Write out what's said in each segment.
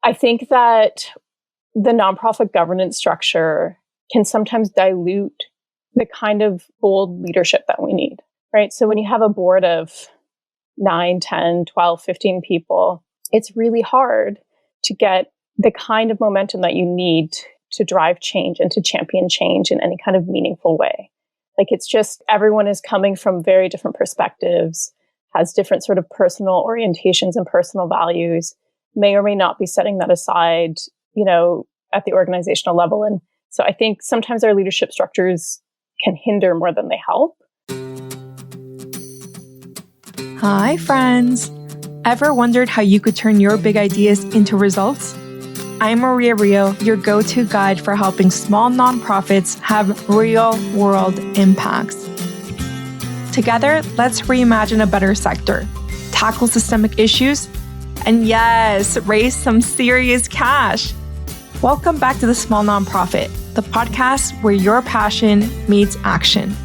I think that the nonprofit governance structure can sometimes dilute the kind of bold leadership that we need, right? So when you have a board of 9, 10, 12, 15 people, it's really hard to get the kind of momentum that you need to drive change and to champion change in any kind of meaningful way. Like, it's just everyone is coming from very different perspectives, has different sort of personal orientations and personal values, may or may not be setting that aside, at the organizational level. And so I think sometimes our leadership structures can hinder more than they help. Hi, friends. Ever wondered how you could turn your big ideas into results? I'm Maria Rio, your go-to guide for helping small nonprofits have real-world impacts. Together, let's reimagine a better sector, tackle systemic issues, and yes, raise some serious cash. Welcome back to The Small Nonprofit, the podcast where your passion meets action.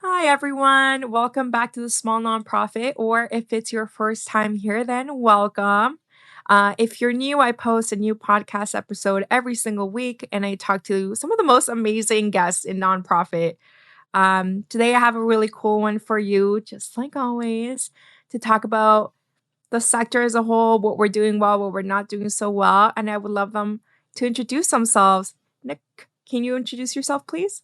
Hi, everyone. Welcome back to The Small Nonprofit, or if it's your first time here, then welcome. If you're new, I post a new podcast episode every single week, and I talk to some of the most amazing guests in nonprofit. Today, I have a really cool one for you, just like always, to talk about the sector as a whole, what we're doing well, what we're not doing so well, and I would love them to introduce themselves. Nick, can you introduce yourself, please?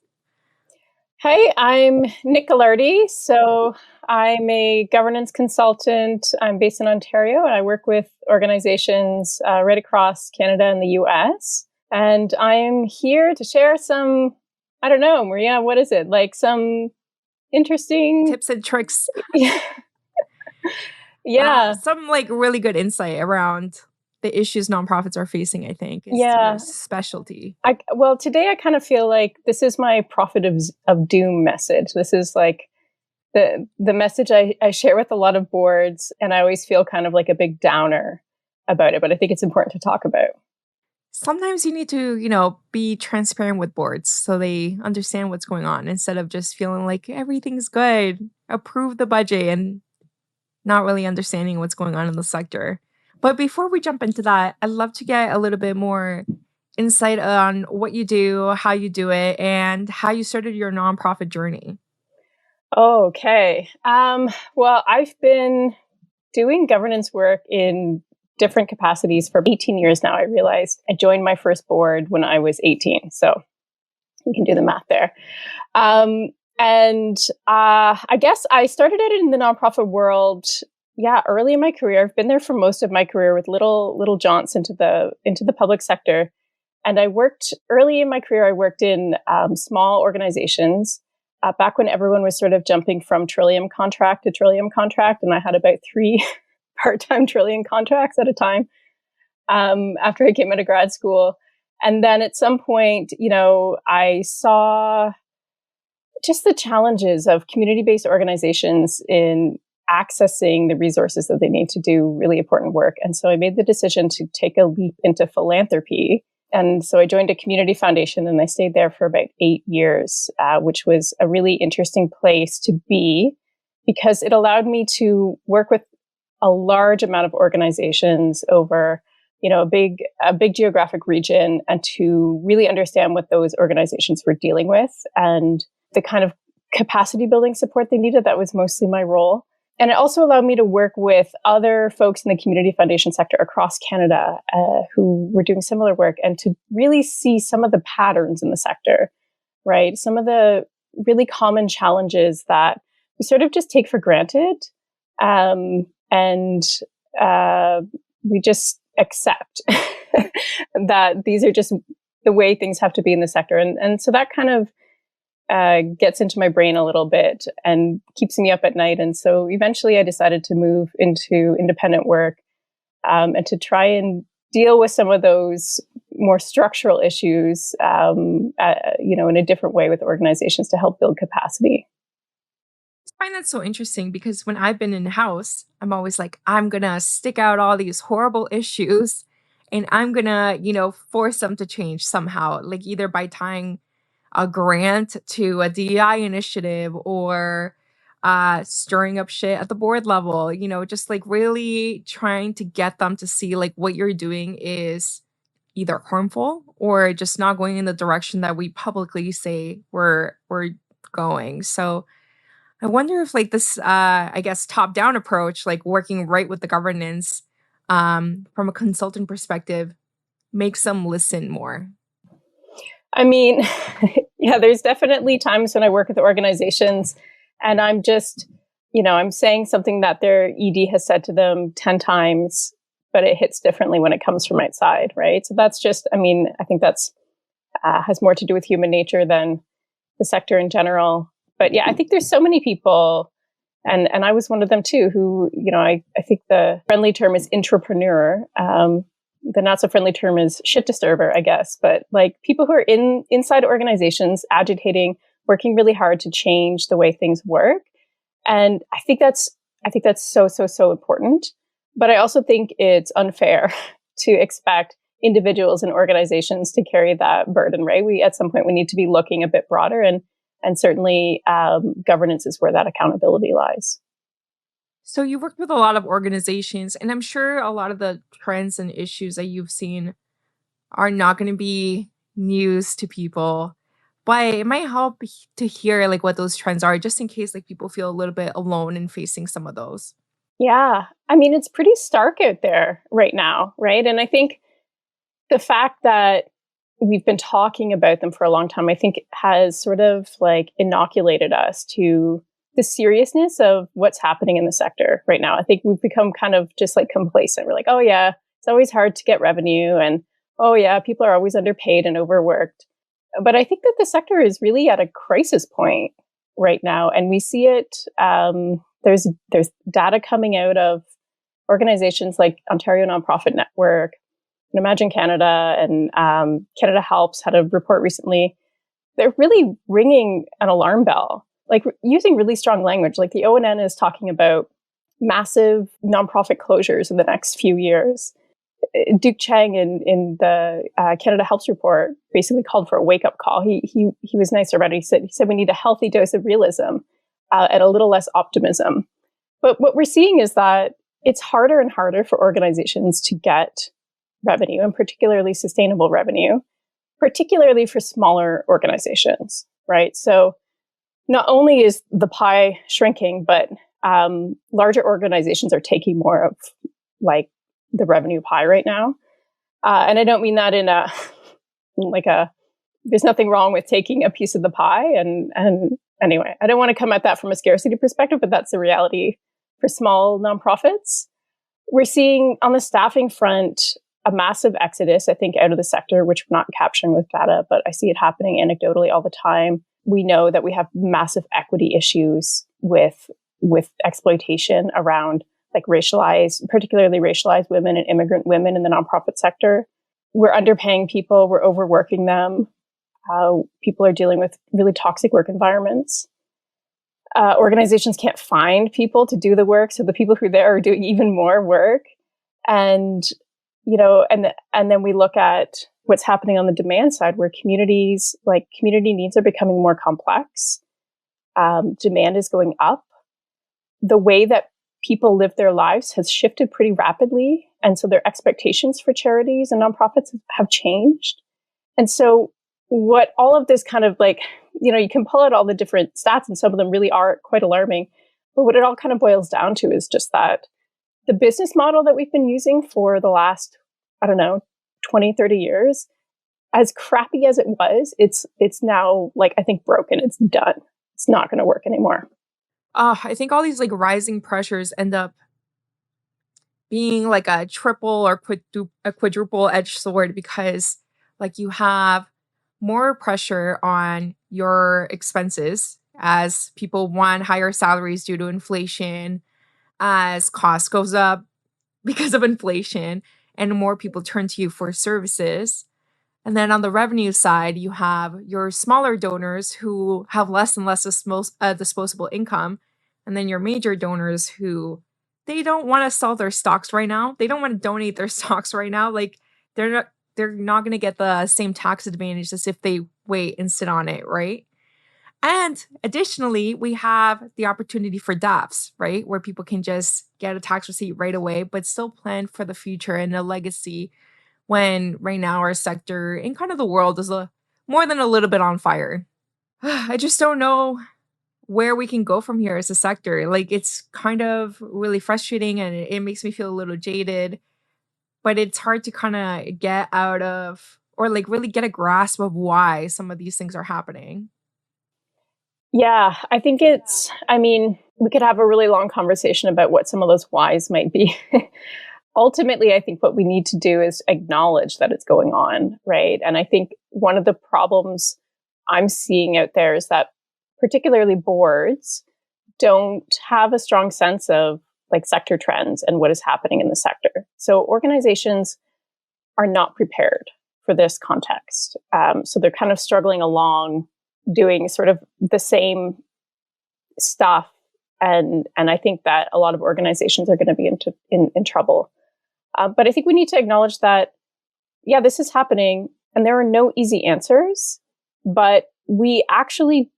Hi, I'm Nicole Gagliardi. So I'm a governance consultant. I'm based in Ontario, and I work with organizations right across Canada and the US. And I'm here to share some, I don't know, Maria, what is it? Like some interesting tips and tricks. Yeah. Some really good insight around the issues nonprofits are facing, I think, is your specialty. Well, today I kind of feel like this is my prophet of doom message. This is like the message I share with a lot of boards, and I always feel kind of like a big downer about it, but I think it's important to talk about. Sometimes you need to, be transparent with boards so they understand what's going on instead of just feeling like everything's good, approve the budget, and not really understanding what's going on in the sector. But before we jump into that, I'd love to get a little bit more insight on what you do, how you do it, and how you started your nonprofit journey. Okay. Well, I've been doing governance work in different capacities for 18 years now. I realized I joined my first board when I was 18. So you can do the math there. And I guess I started it in the nonprofit world, early in my career. I've been there for most of my career with little jaunts into the public sector. And early in my career, I worked in small organizations back when everyone was sort of jumping from Trillium contract to Trillium contract. And I had about 3 part-time Trillium contracts at a time after I came out of grad school. And then at some point, I saw just the challenges of community-based organizations in accessing the resources that they need to do really important work. And so I made the decision to take a leap into philanthropy. And so I joined a community foundation, and I stayed there for about 8 years, which was a really interesting place to be because it allowed me to work with a large amount of organizations over a big geographic region, and to really understand what those organizations were dealing with and the kind of capacity building support they needed. That was mostly my role. And it also allowed me to work with other folks in the community foundation sector across Canada who were doing similar work, and to really see some of the patterns in the sector, right? Some of the really common challenges that we sort of just take for granted. And we just accept that these are just the way things have to be in the sector. And so that kind of gets into my brain a little bit and keeps me up at night. And so eventually I decided to move into independent work and to try and deal with some of those more structural issues, in a different way with organizations to help build capacity. I find that so interesting because when I've been in the house, I'm always like, I'm going to stick out all these horrible issues and I'm going to, force them to change somehow, like either by tying a grant to a DEI initiative or stirring up shit at the board level, just like really trying to get them to see like what you're doing is either harmful or just not going in the direction that we publicly say we're going. So I wonder if like this I guess top down approach, like working right with the governance from a consultant perspective, makes them listen more. I mean, yeah, there's definitely times when I work with organizations and I'm just, I'm saying something that their ED has said to them 10 times, but it hits differently when it comes from outside, right? So that's just, I think that's has more to do with human nature than the sector in general. But yeah, I think there's so many people, and I was one of them too, who, I think the friendly term is intrapreneur. The not so friendly term is shit disturber, I guess. But like people who are inside organizations, agitating, working really hard to change the way things work. And I think that's so, so, so important. But I also think it's unfair to expect individuals and organizations to carry that burden, right? At some point, we need to be looking a bit broader, and certainly governance is where that accountability lies. So you worked with a lot of organizations, and I'm sure a lot of the trends and issues that you've seen are not going to be news to people. But it might help to hear like what those trends are, just in case like people feel a little bit alone in facing some of those. Yeah. It's pretty stark out there right now, right? And I think the fact that we've been talking about them for a long time, I think has sort of like inoculated us to the seriousness of what's happening in the sector right now. I think we've become kind of just like complacent. We're like, oh yeah, it's always hard to get revenue. And oh yeah, people are always underpaid and overworked. But I think that the sector is really at a crisis point right now. And we see it, there's data coming out of organizations like Ontario Nonprofit Network, and Imagine Canada, and Canada Helps had a report recently. They're really ringing an alarm bell, like using really strong language. Like the ONN is talking about massive nonprofit closures in the next few years. Duke Chang in the Canada Helps report basically called for a wake up call. He was nice about it. He said we need a healthy dose of realism and a little less optimism. But what we're seeing is that it's harder and harder for organizations to get revenue, and particularly sustainable revenue, particularly for smaller organizations, right? So not only is the pie shrinking, but larger organizations are taking more of like the revenue pie right now. And I don't mean that in a there's nothing wrong with taking a piece of the pie. And anyway, I don't want to come at that from a scarcity perspective, but that's the reality for small nonprofits. We're seeing on the staffing front a massive exodus, I think, out of the sector, which we're not capturing with data, but I see it happening anecdotally all the time. We know that we have massive equity issues with exploitation around like particularly racialized women and immigrant women in the nonprofit sector. We're underpaying people, we're overworking them. People are dealing with really toxic work environments. Organizations can't find people to do the work, so the people who are there are doing even more work. And and then we look at what's happening on the demand side, where community needs are becoming more complex. Demand is going up. The way that people live their lives has shifted pretty rapidly. And so their expectations for charities and nonprofits have changed. And so what all of this kind of like, you can pull out all the different stats and some of them really are quite alarming. But what it all kind of boils down to is just that the business model that we've been using for the last, 20, 30 years, as crappy as it was, it's now like, I think broken. It's done. It's not going to work anymore. I think all these like rising pressures end up being like a triple or a quadruple edged sword because like you have more pressure on your expenses as people want higher salaries due to inflation, as cost goes up because of inflation, and more people turn to you for services. And then on the revenue side, you have your smaller donors who have less and less disposable income. And then your major donors who they don't want to sell their stocks right now. They don't want to donate their stocks right now. Like they're not going to get the same tax advantage as if they wait and sit on it, right? And additionally, we have the opportunity for DAFs, right? Where people can just get a tax receipt right away, but still plan for the future and a legacy when right now our sector and kind of the world is more than a little bit on fire. I just don't know where we can go from here as a sector. Like it's kind of really frustrating and it makes me feel a little jaded, but it's hard to kind of get out of or like really get a grasp of why some of these things are happening. Yeah, I think I mean, we could have a really long conversation about what some of those whys might be. Ultimately, I think what we need to do is acknowledge that it's going on, right? And I think one of the problems I'm seeing out there is that particularly boards don't have a strong sense of like sector trends and what is happening in the sector. So organizations are not prepared for this context. So they're kind of struggling along doing sort of the same stuff. And I think that a lot of organizations are going to be in trouble. But I think we need to acknowledge that, yeah, this is happening and there are no easy answers, but we actually,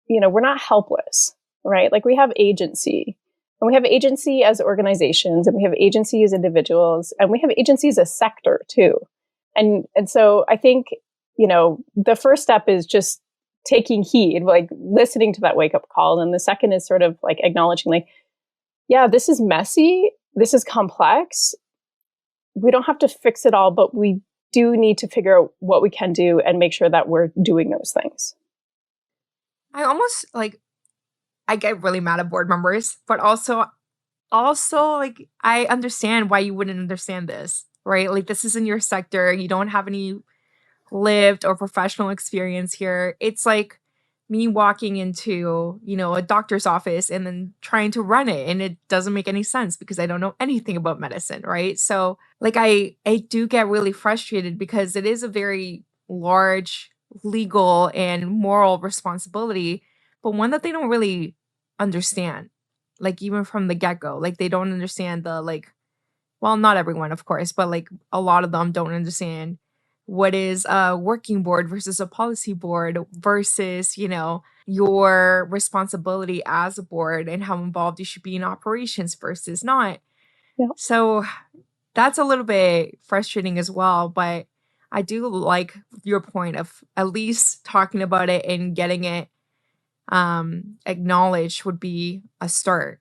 we're not helpless, right? Like we have agency and we have agency as organizations and we have agency as individuals and we have agency as a sector too. And so I think, the first step is just taking heed, like listening to that wake up call. And the second is sort of like acknowledging like, yeah, this is messy. This is complex. We don't have to fix it all, but we do need to figure out what we can do and make sure that we're doing those things. I almost like I get really mad at board members, but also like I understand why you wouldn't understand this, right? Like this is in your sector, you don't have any lived or professional experience here. It's like me walking into, a doctor's office and then trying to run it and it doesn't make any sense because I don't know anything about medicine, right? So, like I do get really frustrated because it is a very large legal and moral responsibility, but one that they don't really understand. Like even from the get-go, like they don't understand the like well, not everyone, of course, but like a lot of them don't understand what is a working board versus a policy board versus, your responsibility as a board and how involved you should be in operations versus not. Yeah. So that's a little bit frustrating as well, but I do like your point of at least talking about it and getting it acknowledged would be a start.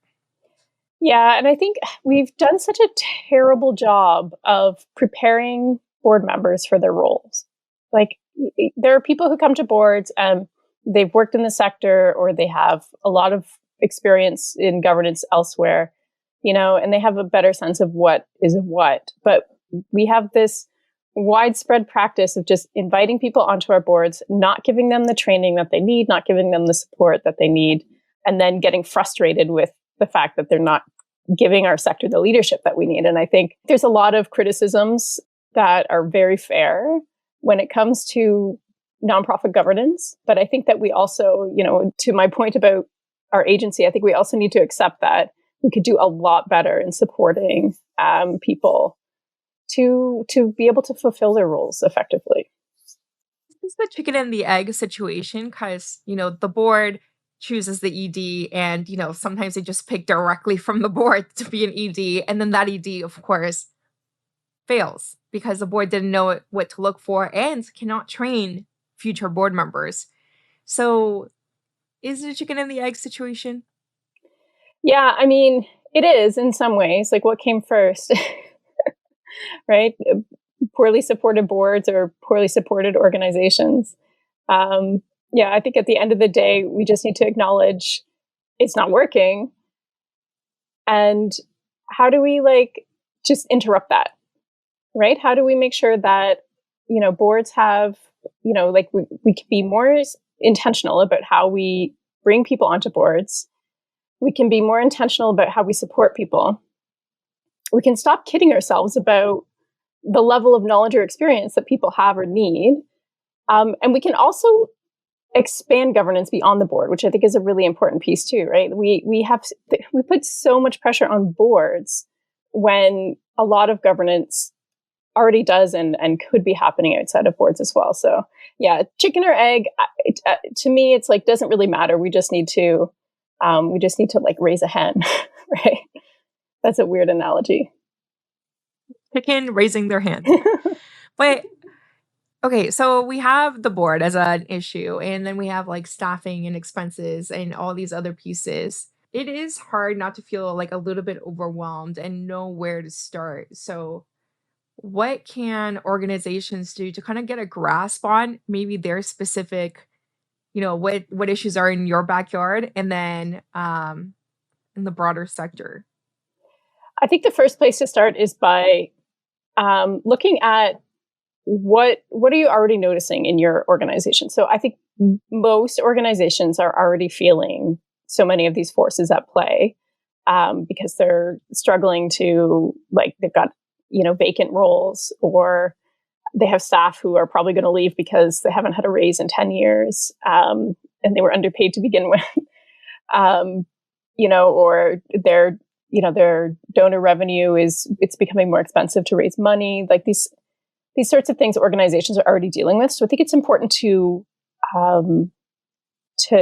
Yeah. And I think we've done such a terrible job of preparing board members for their roles. Like there are people who come to boards and they've worked in the sector or they have a lot of experience in governance elsewhere, and they have a better sense of what is what. But we have this widespread practice of just inviting people onto our boards, not giving them the training that they need, not giving them the support that they need, and then getting frustrated with the fact that they're not giving our sector the leadership that we need. And I think there's a lot of criticisms that are very fair when it comes to nonprofit governance. But I think that we also, to my point about our agency, I think we also need to accept that we could do a lot better in supporting people to be able to fulfill their roles effectively. It's the chicken and the egg situation because, the board chooses the ED and, sometimes they just pick directly from the board to be an ED. And then that ED, of course, fails because the board didn't know what to look for and cannot train future board members. So is it a chicken and the egg situation? Yeah, I mean, it is in some ways. Like what came first, right? Poorly supported boards or poorly supported organizations. Yeah, I think at the end of the day, we just need to acknowledge it's not working. And how do we just interrupt that? Right? How do we make sure that, boards have, we can be more intentional about how we bring people onto boards. We can be more intentional about how we support people. We can stop kidding ourselves about the level of knowledge or experience that people have or need. And we can also expand governance beyond the board, which I think is a really important piece too, right? We put so much pressure on boards when a lot of governance already does and could be happening outside of boards as well. So yeah, chicken or egg, to me, it's like, doesn't really matter. We just need to like raise a hen, right? That's a weird analogy. Chicken raising their hand. But okay, so we have the board as an issue, and then we have like staffing and expenses and all these other pieces. It is hard not to feel like a little bit overwhelmed and know where to start. So, what can organizations do to kind of get a grasp on maybe their specific, what issues are in your backyard, and then in the broader sector? I think the first place to start is by looking at what are you already noticing in your organization. So I think most organizations are already feeling so many of these forces at play because they're struggling to, like, they've got vacant roles, or they have staff who are probably going to leave because they haven't had a raise in 10 years and they were underpaid to begin with. Or their donor revenue it's becoming more expensive to raise money. Like these sorts of things organizations are already dealing with. So I think it's important to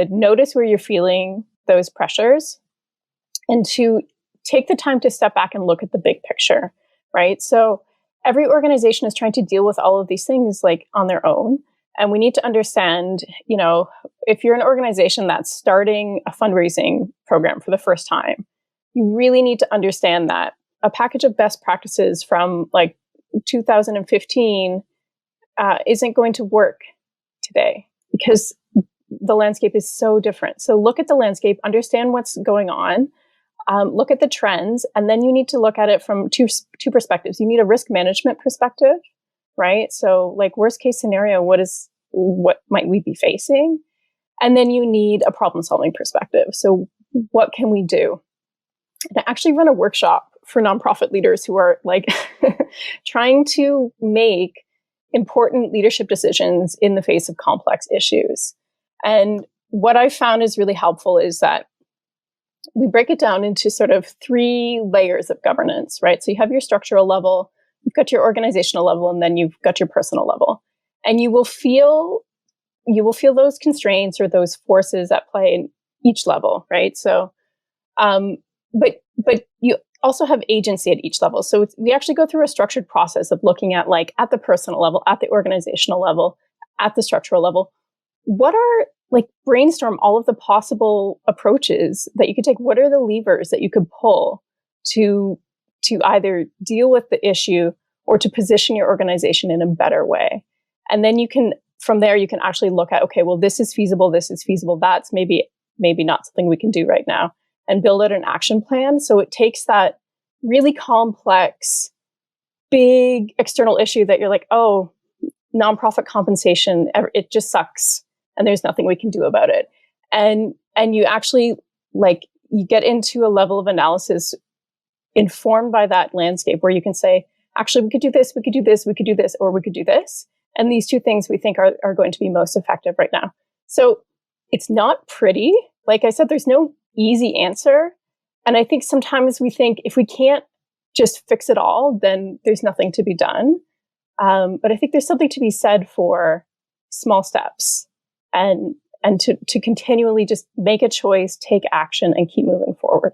notice where you're feeling those pressures and to take the time to step back and look at the big picture, right? So every organization is trying to deal with all of these things like on their own. And we need to understand, if you're an organization that's starting a fundraising program for the first time, you really need to understand that a package of best practices from like 2015 isn't going to work today because the landscape is so different. So look at the landscape, understand what's going on, look at the trends, and then you need to look at it from two perspectives. You need a risk management perspective, right? So like worst case scenario, what might we be facing? And then you need a problem solving perspective. So what can we do? And I actually run a workshop for nonprofit leaders who are like trying to make important leadership decisions in the face of complex issues. And what I found is really helpful is that we break it down into sort of 3 layers of governance, right? So you have your structural level, you've got your organizational level, and then you've got your personal level. And you will feel those constraints or those forces at play in each level, right? So, but you also have agency at each level. So we actually go through a structured process of looking at, like, at the personal level, at the organizational level, at the structural level, brainstorm all of the possible approaches that you could take. What are the levers that you could pull to either deal with the issue or to position your organization in a better way? And then from there, you can actually look at, okay, well, this is feasible. That's maybe not something we can do right now, and build out an action plan. So it takes that really complex, big external issue that you're like, oh, nonprofit compensation, it just sucks, and there's nothing we can do about it. And you actually, you get into a level of analysis informed by that landscape where you can say, actually, we could do this, we could do this, we could do this, or we could do this. And these 2 things we think are going to be most effective right now. So it's not pretty. Like I said, there's no easy answer. And I think sometimes we think if we can't just fix it all, then there's nothing to be done. But I think there's something to be said for small steps and to continually just make a choice, take action, and keep moving forward.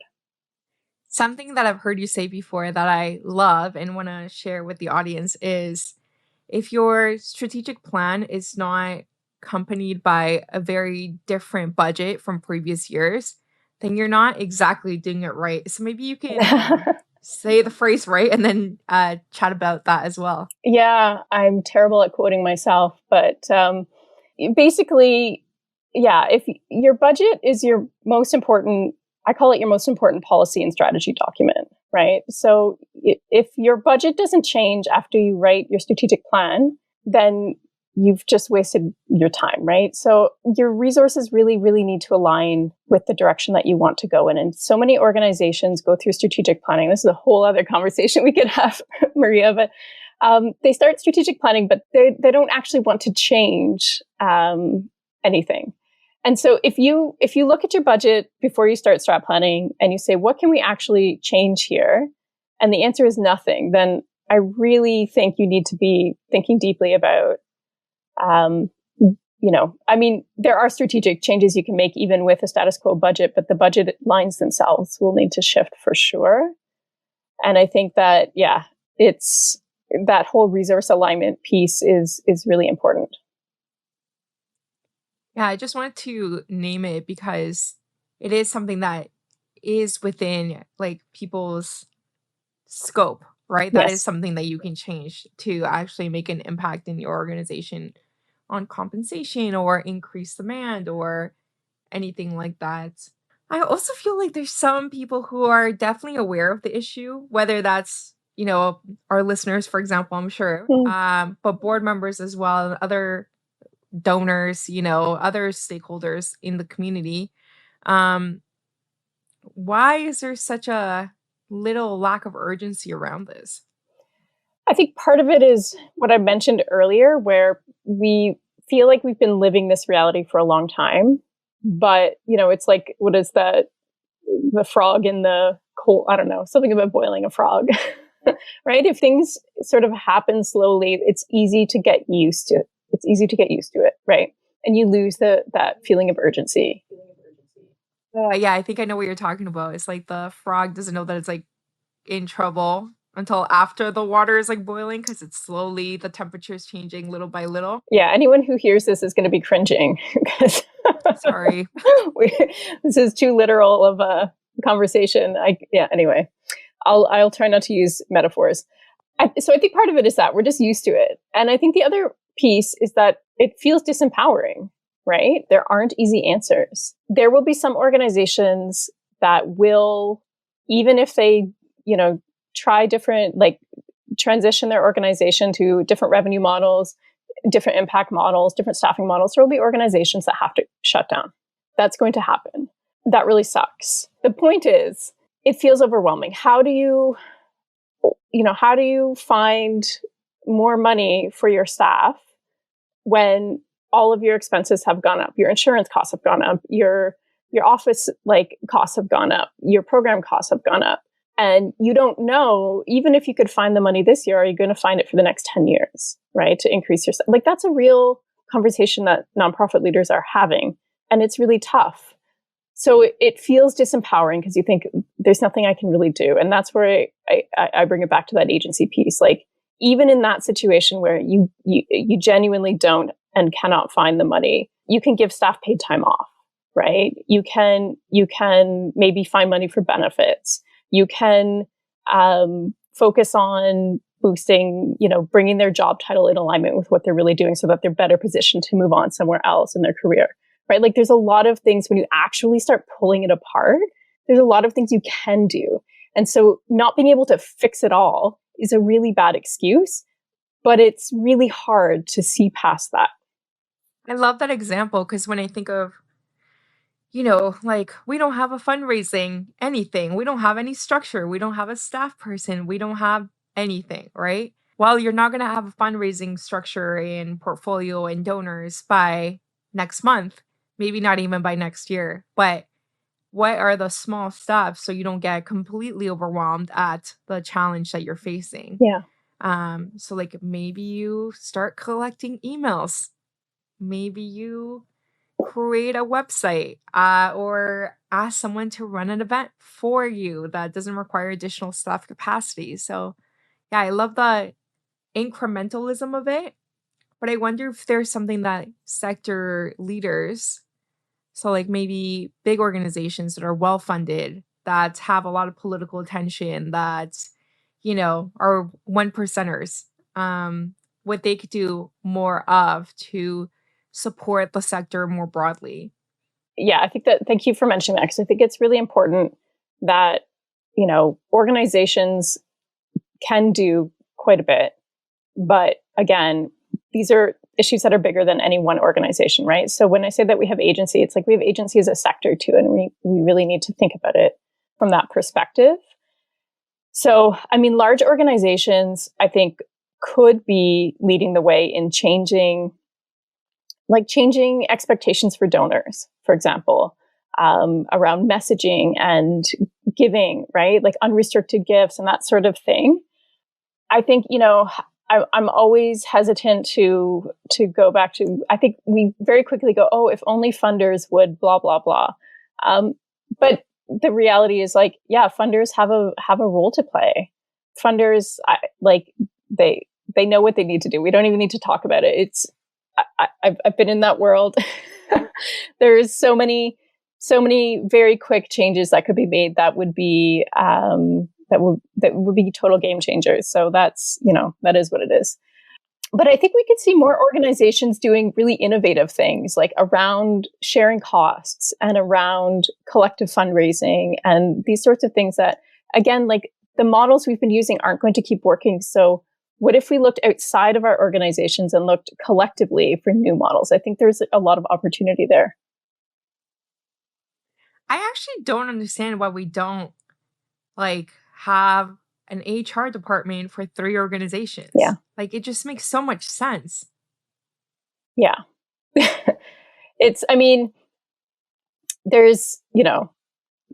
Something that I've heard you say before that I love and want to share with the audience is, if your strategic plan is not accompanied by a very different budget from previous years, then you're not exactly doing it right. So maybe you can say the phrase right and then chat about that as well. Yeah, I'm terrible at quoting myself, but basically, yeah, if your budget is your most important, I call it your most important policy and strategy document, right? So if your budget doesn't change after you write your strategic plan, then you've just wasted your time, right? So your resources really, really need to align with the direction that you want to go in. And so many organizations go through strategic planning. This is a whole other conversation we could have, Maria, but they start strategic planning, but they don't actually want to change anything. And so if you look at your budget before you start strat planning and you say, what can we actually change here? And the answer is nothing, then I really think you need to be thinking deeply about, I mean, there are strategic changes you can make even with a status quo budget, but the budget lines themselves will need to shift for sure. And I think that, yeah, it's that whole resource alignment piece is really important. Yeah, I just wanted to name it because it is something that is within like people's scope, right? That is Yes. something that you can change to actually make an impact in your organization on compensation or increase demand or anything like that. I also feel like there's some people who are definitely aware of the issue, whether that's, our listeners, for example, I'm sure, Mm. but board members as well, and other donors, other stakeholders in the community. Um, why is there such a little lack of urgency around this? I think part of it is what I mentioned earlier, where we feel like we've been living this reality for a long time. But, it's like, what is that? The frog in the coal, I don't know, something about boiling a frog, right? If things sort of happen slowly, it's easy to get used to. It's easy to get used to it, right? And you lose that feeling of urgency. Yeah, I think I know what you're talking about. It's like the frog doesn't know that it's like in trouble until after the water is like boiling because it's slowly the temperature is changing little by little. Yeah, anyone who hears this is going to be cringing because Sorry. we, this is too literal of a conversation. Anyway, I'll try not to use metaphors. So I think part of it is that we're just used to it. And I think the other piece is that it feels disempowering, right? There aren't easy answers. There will be some organizations that will, even if they, try different, like transition their organization to different revenue models, different impact models, different staffing models, there will be organizations that have to shut down. That's going to happen. That really sucks. The point is, it feels overwhelming. How do you find more money for your staff when all of your expenses have gone up? Your insurance costs have gone up, your office costs have gone up, your program costs have gone up. And you don't know, even if you could find the money this year, are you going to find it for the next 10 years, right? To increase your, that's a real conversation that nonprofit leaders are having. And it's really tough. So it feels disempowering because you think there's nothing I can really do. And that's where I bring it back to that agency piece. Like, even in that situation where you genuinely don't and cannot find the money, you can give staff paid time off, right? You can maybe find money for benefits. You can focus on boosting, bringing their job title in alignment with what they're really doing so that they're better positioned to move on somewhere else in their career, right? Like, there's a lot of things when you actually start pulling it apart, there's a lot of things you can do. And so not being able to fix it all is a really bad excuse, but it's really hard to see past that. I love that example because when I think of, like we don't have a fundraising anything, we don't have any structure, we don't have a staff person, we don't have anything, right? While you're not going to have a fundraising structure and portfolio and donors by next month, maybe not even by next year, but what are the small steps so you don't get completely overwhelmed at the challenge that you're facing? Yeah. So like maybe you start collecting emails, maybe you create a website, or ask someone to run an event for you that doesn't require additional staff capacity. So yeah, I love the incrementalism of it, but I wonder if there's something that sector leaders, so like maybe big organizations that are well funded, that have a lot of political attention, that, are one percenters, what they could do more of to support the sector more broadly. Yeah, I think that, thank you for mentioning that, because I think it's really important that, organizations can do quite a bit. But again, these are issues that are bigger than any one organization, right? So when I say that we have agency, it's like we have agency as a sector too, and we really need to think about it from that perspective. So, I mean, large organizations, I think, could be leading the way in changing expectations for donors, for example, around messaging and giving, right? Like unrestricted gifts and that sort of thing. I think, I'm always hesitant to go back to. I think we very quickly go, oh, if only funders would blah blah blah. Um, but the reality is, like, yeah, funders have a role to play. Funders, like, they know what they need to do. We don't even need to talk about it. I've been in that world. There's so many very quick changes that could be made that would be that would be total game changers. So that's, that is what it is. But I think we could see more organizations doing really innovative things, like around sharing costs and around collective fundraising and these sorts of things that, again, like, the models we've been using aren't going to keep working. So what if we looked outside of our organizations and looked collectively for new models? I think there's a lot of opportunity there. I actually don't understand why we don't like have an HR department for 3 Yeah. organizations. Like, it just makes so much sense. Yeah. I mean, there's,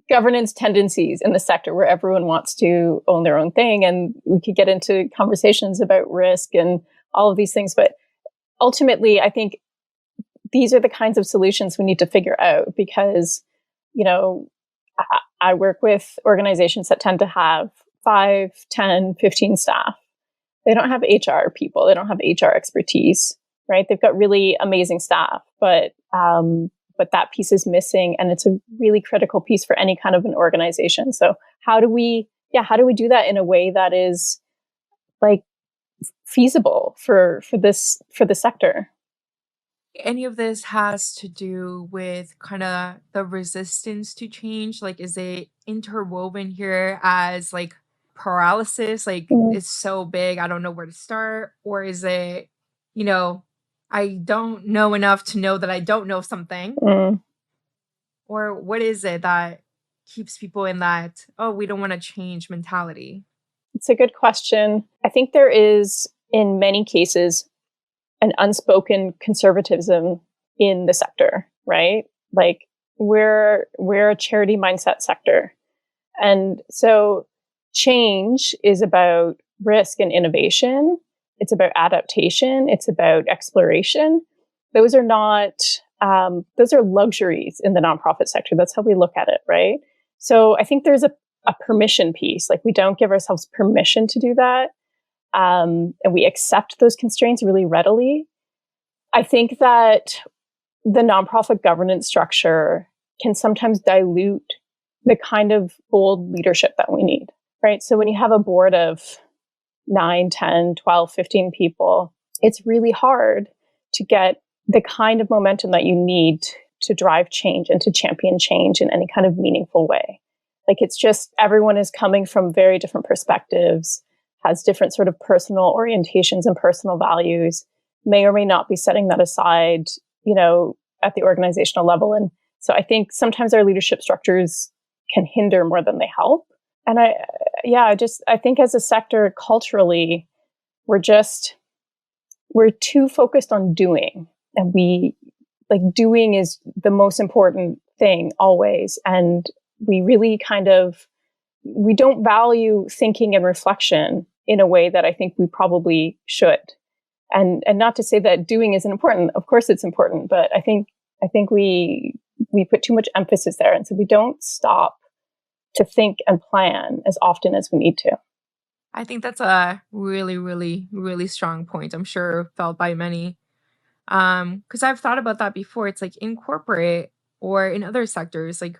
governance tendencies in the sector where everyone wants to own their own thing. And we could get into conversations about risk and all of these things. But ultimately, I think these are the kinds of solutions we need to figure out because, you know, I work with organizations that tend to have 5, 10, 15 staff. They don't have HR people. They don't have HR expertise, right? They've got really amazing staff, but that piece is missing, and it's a really critical piece for any kind of an organization. So how do we do that in a way that is, like, feasible for the sector? Any of this has to do with kind of the resistance to change? Like, is it interwoven here as like paralysis? Like, Mm, it's so big, I don't know where to start? Or is it, you know, I don't know enough to know that I don't know something? mm. Or what is it that keeps people in that, oh, we don't want to change mentality? It's a good question. I think there is, in many cases, an unspoken conservatism in the sector, right? Like, we're a charity mindset sector. And so change is about risk and innovation. It's about adaptation. It's about exploration. Those are not, those are luxuries in the nonprofit sector. That's how we look at it, right? So I think there's a permission piece. Like, we don't give ourselves permission to do that. And we accept those constraints really readily. I think that the nonprofit governance structure can sometimes dilute the kind of bold leadership that we need, right? So when you have a board of 9, 10, 12, 15 people, it's really hard to get the kind of momentum that you need to drive change and to champion change in any kind of meaningful way. Like, it's just, everyone is coming from very different perspectives, has different sort of personal orientations and personal values, may or may not be setting that aside, at the organizational level. And so I think sometimes our leadership structures can hinder more than they help. And I think as a sector, culturally, we're too focused on doing, and doing is the most important thing always. And we really we don't value thinking and reflection in a way that I think we probably should. And not to say that doing isn't important. Of course it's important, but I think we put too much emphasis there. And so we don't stop to think and plan as often as we need to. I think that's a really, really, really strong point. I'm sure felt by many. Because I've thought about that before. It's like in corporate or in other sectors, like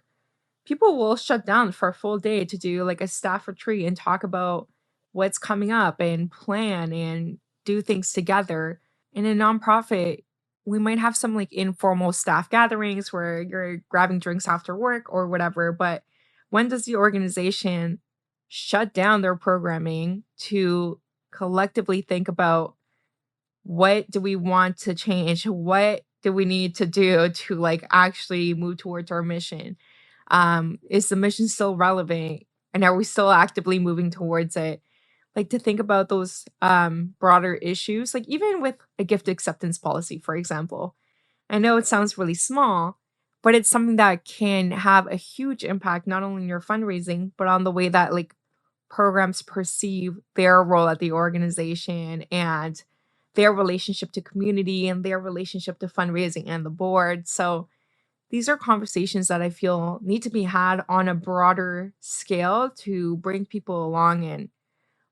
people will shut down for a full day to do like a staff retreat and talk about what's coming up and plan and do things together. In a nonprofit, we might have some like informal staff gatherings where you're grabbing drinks after work or whatever. But when does the organization shut down their programming to collectively think about what do we want to change? What do we need to do to like actually move towards our mission? Is the mission still relevant? And are we still actively moving towards it? Like to think about those broader issues, like even with a gift acceptance policy, for example. I know it sounds really small, but it's something that can have a huge impact not only in your fundraising, but on the way that like programs perceive their role at the organization and their relationship to community and their relationship to fundraising and the board. So these are conversations that I feel need to be had on a broader scale to bring people along and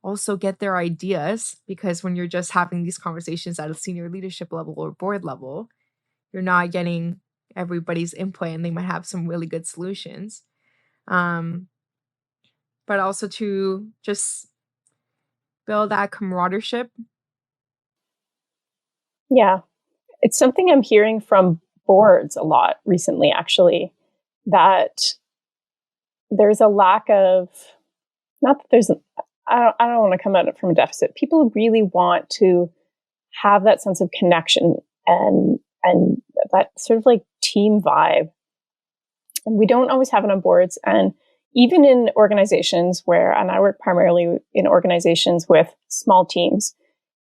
also get their ideas, because when you're just having these conversations at a senior leadership level or board level, you're not getting everybody's input and they might have some really good solutions. Um, but also to just build that camaraderie. Yeah. It's something I'm hearing from boards a lot recently, actually, that there's a lack of, not that there's, I don't want to come at it from a deficit. People really want to have that sense of connection and that sort of like team vibe. And we don't always have it on boards. And even in organizations where, and I work primarily in organizations with small teams,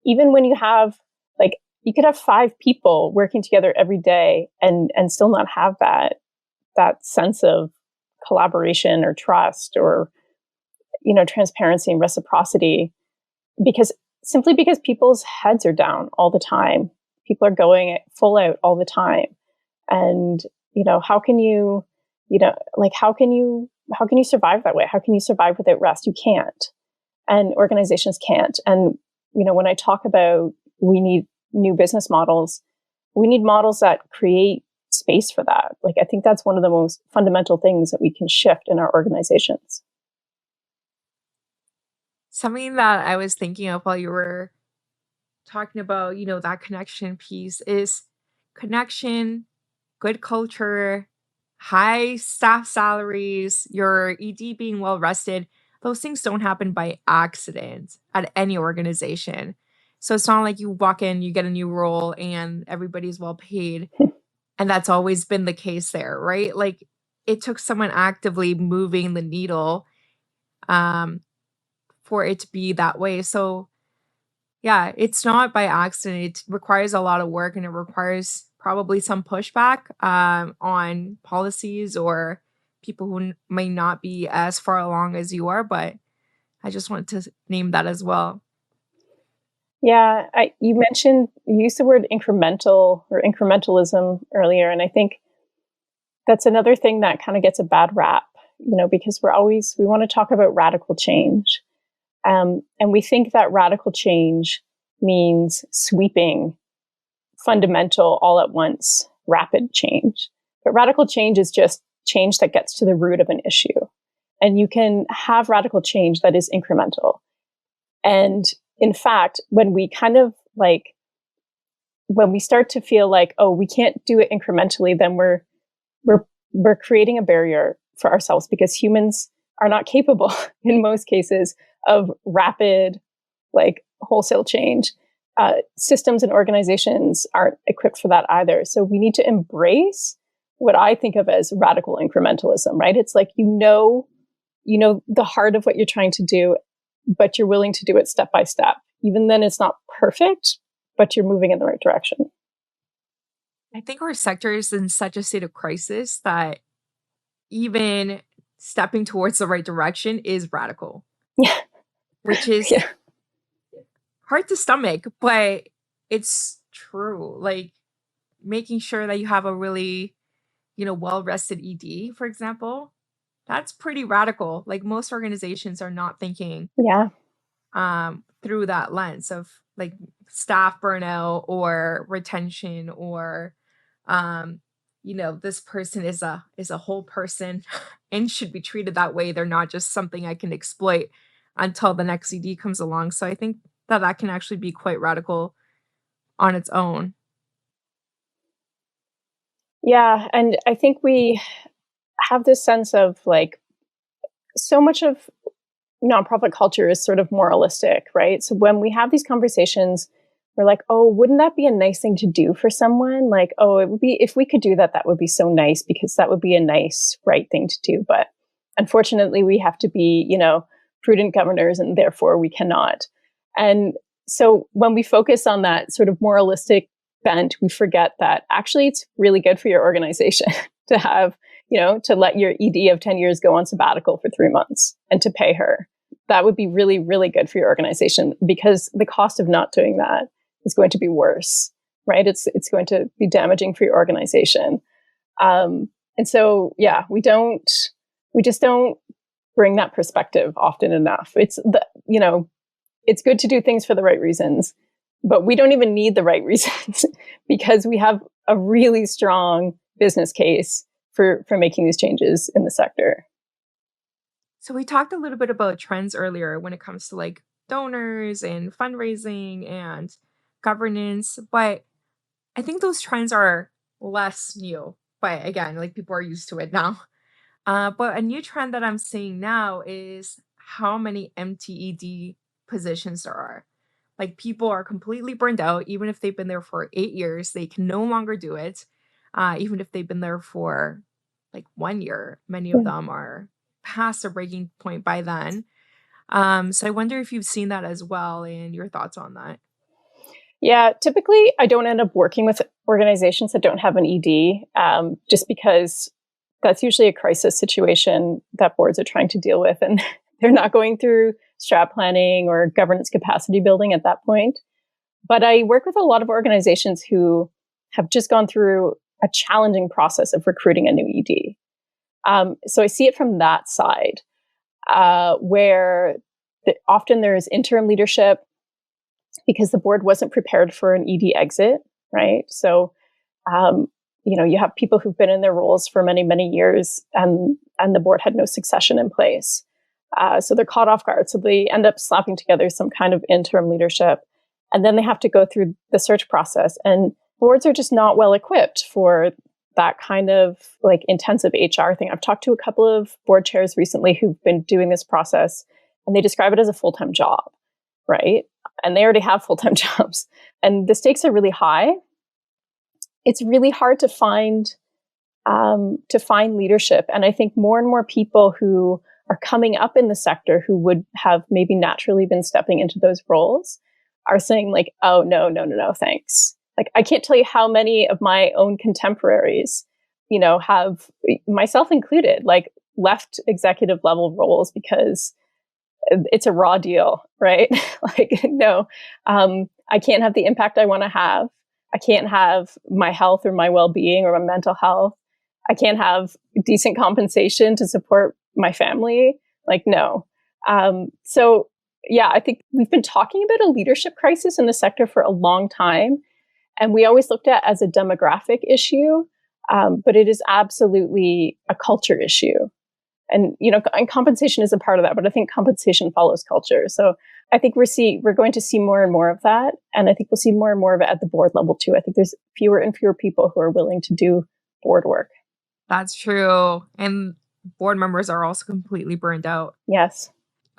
even when you have like, you could have 5 people working together every day and still not have that sense of collaboration or trust or, you know, transparency and reciprocity, because simply because people's heads are down all the time. People are going full out all the time. And, you know, how can you, you know, like, how can you survive that way? How can you survive without rest? You can't. And organizations can't. And, you know, when I talk about we need new business models, we need models that create space for that. Like, I think that's one of the most fundamental things that we can shift in our organizations. Something that I was thinking of while you were talking about, that connection piece is connection, good culture, high staff salaries, your ED being well rested. Those things don't happen by accident at any organization. So it's not like you walk in, you get a new role, and everybody's well paid. And that's always been the case there, right? Like it took someone actively moving the needle um, for it to be that way. So yeah, it's not by accident. It requires a lot of work and it requires probably some pushback on policies or people who may not be as far along as you are. But I just wanted to name that as well. Yeah, you used the word incremental or incrementalism earlier, and I think that's another thing that kind of gets a bad rap, you know, because we want to talk about radical change. And we think that radical change means sweeping, fundamental, all at once, rapid change. But radical change is just change that gets to the root of an issue. And you can have radical change that is incremental. And in fact, when we when we start to feel like, oh, we can't do it incrementally, then we're creating a barrier for ourselves, because humans are not capable in most cases of rapid, like wholesale change. Systems and organizations aren't equipped for that either. So we need to embrace what I think of as radical incrementalism, right? It's like, you know the heart of what you're trying to do, but you're willing to do it step by step. Even then it's not perfect, but you're moving in the right direction. I think our sector is in such a state of crisis that even stepping towards the right direction is radical. Yeah. Which is yeah. hard to stomach, but it's true. Like making sure that you have a really, well-rested ED, for example, that's pretty radical. Like most organizations are not thinking Yeah. Through that lens of like staff burnout or retention or this person is a whole person and should be treated that way. They're not just something I can exploit until the next ED comes along. So I think that can actually be quite radical on its own. Yeah. And I think we have this sense of like, so much of nonprofit culture is sort of moralistic, right? So when we have these conversations, we're like, oh, wouldn't that be a nice thing to do for someone? Like, oh, it would be, if we could do that, that would be so nice, because that would be a nice, right thing to do. But unfortunately, we have to be, prudent governors, and therefore we cannot. And so when we focus on that sort of moralistic bent, we forget that actually it's really good for your organization to have, to let your ED of 10 years go on sabbatical for 3 months and to pay her. that would be really, really good for your organization, because the cost of not doing that is going to be worse, right? It's going to be damaging for your organization. And so, yeah, we just don't bring that perspective often enough. It's good to do things for the right reasons, but we don't even need the right reasons because we have a really strong business case for making these changes in the sector. So we talked a little bit about trends earlier when it comes to like donors and fundraising and governance, but I think those trends are less new. But again, like people are used to it now. But a new trend that I'm seeing now is how many MTED positions there are. Like people are completely burned out, even if they've been there for 8 years, they can no longer do it. Even if they've been there for like 1 year, many of Yeah. them are past the breaking point by then. So I wonder if you've seen that as well and your thoughts on that. Yeah, typically I don't end up working with organizations that don't have an ED, just because that's usually a crisis situation that boards are trying to deal with, and they're not going through strat planning or governance capacity building at that point. But I work with a lot of organizations who have just gone through a challenging process of recruiting a new ED. So I see it from that side, where often there's interim leadership because the board wasn't prepared for an ED exit, right? So, um, you have people who've been in their roles for many, many years, and the board had no succession in place. So they're caught off guard. So they end up slapping together some kind of interim leadership, and then they have to go through the search process. And boards are just not well equipped for that kind of like intensive HR thing. I've talked to a couple of board chairs recently who've been doing this process, and they describe it as a full-time job, right? And they already have full-time jobs, and the stakes are really high. It's really hard to find leadership, and I think more and more people who are coming up in the sector who would have maybe naturally been stepping into those roles are saying like, "Oh no, no, no, no, thanks." Like I can't tell you how many of my own contemporaries, have, myself included, like left executive level roles because it's a raw deal, right? Like, no, I can't have the impact I want to have. I can't have my health or my well-being or my mental health. I can't have decent compensation to support my family. Like, no. So yeah, I think we've been talking about a leadership crisis in the sector for a long time. And we always looked at it as a demographic issue, but it is absolutely a culture issue. And compensation is a part of that, but I think compensation follows culture. So I think we're going to see more and more of that, and I think we'll see more and more of it at the board level too. I think there's fewer and fewer people who are willing to do board work. That's true. And board members are also completely burned out. Yes.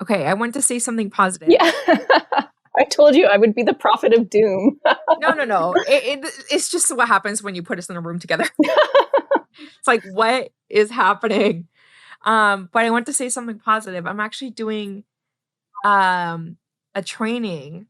Okay, I want to say something positive. Yeah. I told you I would be the prophet of doom. No, no, no. It's just what happens when you put us in a room together. It's like, what is happening? But I want to say something positive. I'm actually doing a training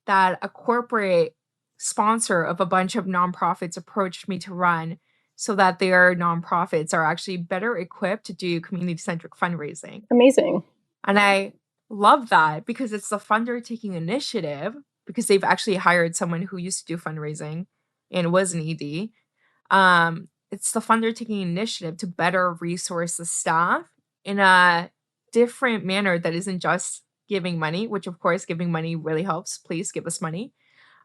that a corporate sponsor of a bunch of nonprofits approached me to run so that their nonprofits are actually better equipped to do community-centric fundraising. Amazing. And I love that because it's the funder taking initiative because they've actually hired someone who used to do fundraising and was an ED. It's the funder taking initiative to better resource the staff in a different manner that isn't just giving money, which of course giving money really helps. Please give us money.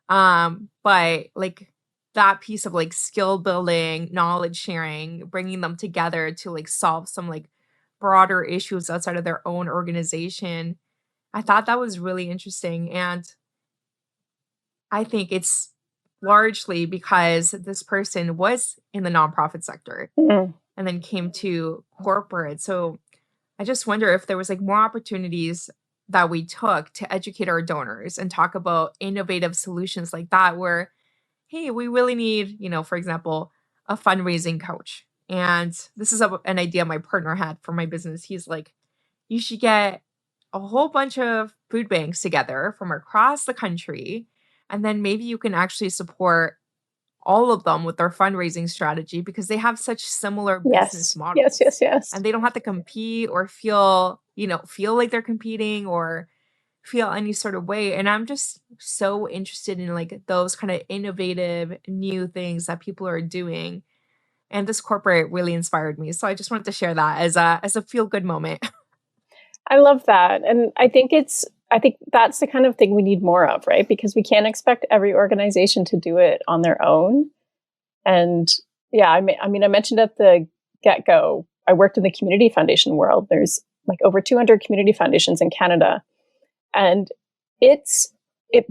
But like that piece of like skill building, knowledge sharing, bringing them together to like solve some like broader issues outside of their own organization. I thought that was really interesting. And I think it's largely because this person was in the nonprofit sector Mm. and then came to corporate. So I just wonder if there was like more opportunities that we took to educate our donors and talk about innovative solutions like that where, hey, we really need, for example, a fundraising coach. And this is an idea my partner had for my business. He's like, you should get a whole bunch of food banks together from across the country. And then maybe you can actually support all of them with their fundraising strategy because they have such similar business Yes. Yes, models yes, yes. and they don't have to compete or feel like they're competing or feel any sort of way. And I'm just so interested in like those kind of innovative new things that people are doing. And this corporate really inspired me. So I just wanted to share that as a feel good moment. I love that. And I think that's the kind of thing we need more of, right? Because we can't expect every organization to do it on their own. And yeah, I mean, I mentioned at the get-go, I worked in the community foundation world. There's like over 200 community foundations in Canada. And it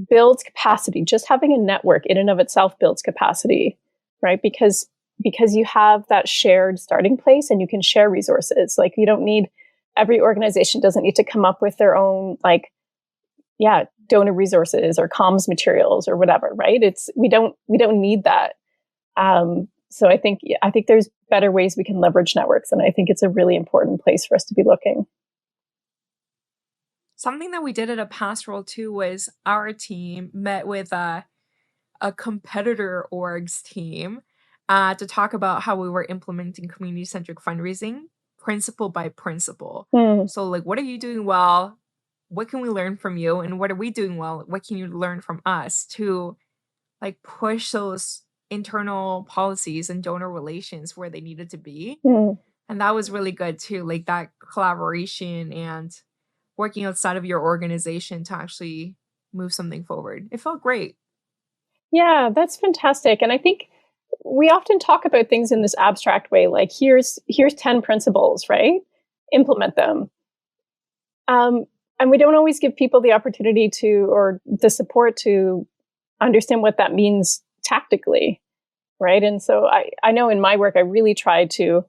builds capacity. Just having a network in and of itself builds capacity, right? Because you have that shared starting place and you can share resources. Like you don't need every organization doesn't need to come up with their own donor resources or comms materials or whatever, right? We don't need that. So I think there's better ways we can leverage networks, and I think it's a really important place for us to be looking. Something that we did at a pastoral too was our team met with a competitor org's team to talk about how we were implementing community-centric fundraising principle by principle. Hmm. So like, what are you doing well? What can we learn from you? And what are we doing well? What can you learn from us to like push those internal policies and donor relations where they needed to be? Hmm. And that was really good too, like that collaboration and working outside of your organization to actually move something forward. It felt great. Yeah, that's fantastic. And I think we often talk about things in this abstract way, like here's 10 principles, right? Implement them. And we don't always give people the opportunity to, or the support to understand what that means tactically, right? And so I know in my work, I really try to,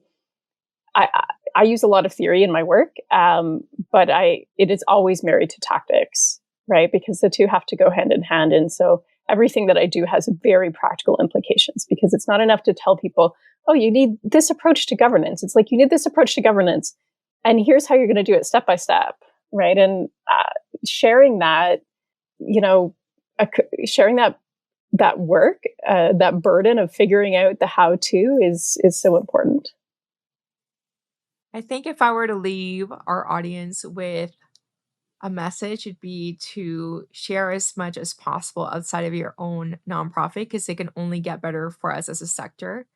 I use a lot of theory in my work, but it is always married to tactics, right? Because the two have to go hand in hand. And so everything that I do has very practical implications, because it's not enough to tell people, oh, you need this approach to governance. It's like, you need this approach to governance, and here's how you're going to do it step by step, right? And sharing that, sharing that work, that burden of figuring out the how to is so important. I think if I were to leave our audience with a message, it'd be to share as much as possible outside of your own nonprofit because it can only get better for us as a sector.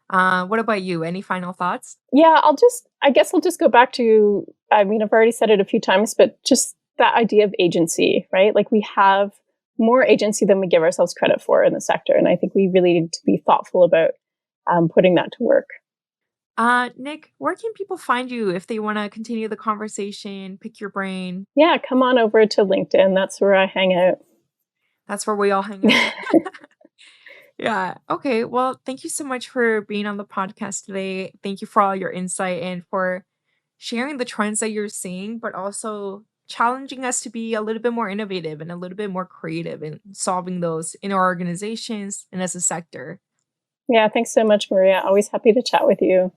What about you? Any final thoughts? Yeah, I guess I'll just go back to, I mean, I've already said it a few times, but just that idea of agency, right? Like we have more agency than we give ourselves credit for in the sector. And I think we really need to be thoughtful about putting that to work. Nick, where can people find you if they want to continue the conversation, pick your brain? Yeah, come on over to LinkedIn. That's where I hang out. That's where we all hang out. Yeah. Okay. Well, thank you so much for being on the podcast today. Thank you for all your insight and for sharing the trends that you're seeing, but also challenging us to be a little bit more innovative and a little bit more creative in solving those in our organizations and as a sector. Yeah, thanks so much, Maria. Always happy to chat with you.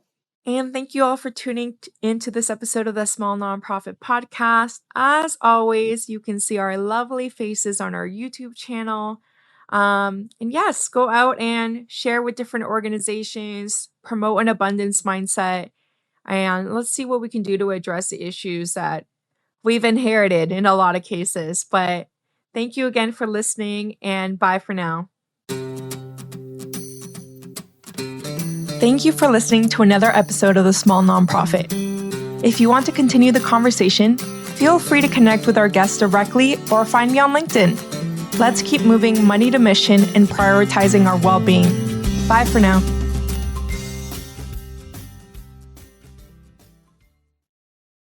And thank you all for tuning into this episode of the Small Nonprofit Podcast. As always, you can see our lovely faces on our YouTube channel. And yes, go out and share with different organizations, promote an abundance mindset, and let's see what we can do to address the issues that we've inherited in a lot of cases. But thank you again for listening, and bye for now. Thank you for listening to another episode of The Small Nonprofit. If you want to continue the conversation, feel free to connect with our guests directly or find me on LinkedIn. Let's keep moving money to mission and prioritizing our well-being. Bye for now.